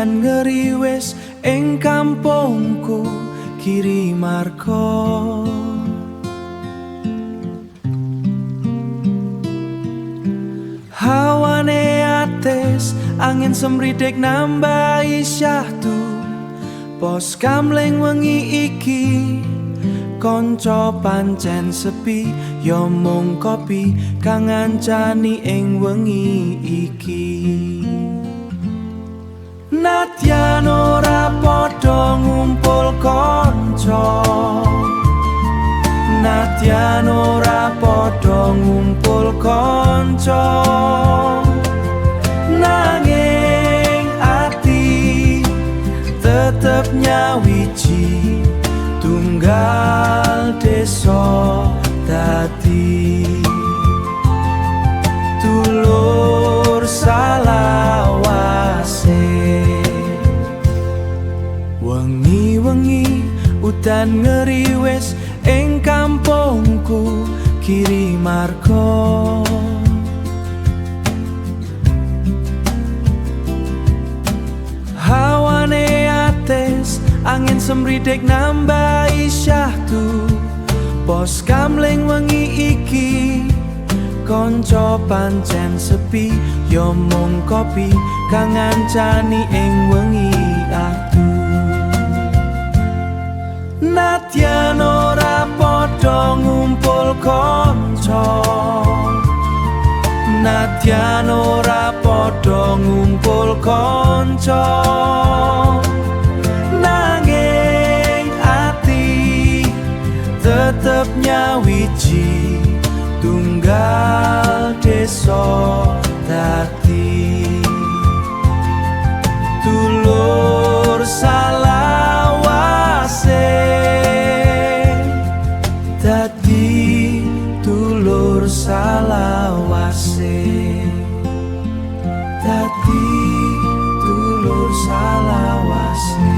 udan ngeriwis ing kampungku Kiri Marga. Hawane ates, angin semridik nambahi syahdu. Pos kamling wengi iki kanca pancen sepi, ya mung kopi kang ngancani ing wengi iki. Nadyan ora padha ngumpul kanca, nadyan ora padha ngumpul kanca, nanging ati tetep nyawiji tunggal desa dadi dulur salawase. Wengi-wengi udan ngeriwis ing kampungku Kiri Marga. Hawane ates, angin semridik nambahi syahdu. Pos kamling wengi iki kanca pancen sepi, ya mung kopi kang ngancani ing wengi adu. Nadyan ora padha ngumpul kanca, nadyan ora padha ngumpul kanca, nanging ati tetep nyawiji tunggal desa dadi dulur salawase. Dadi dulur salawase, dadi dulur salawase.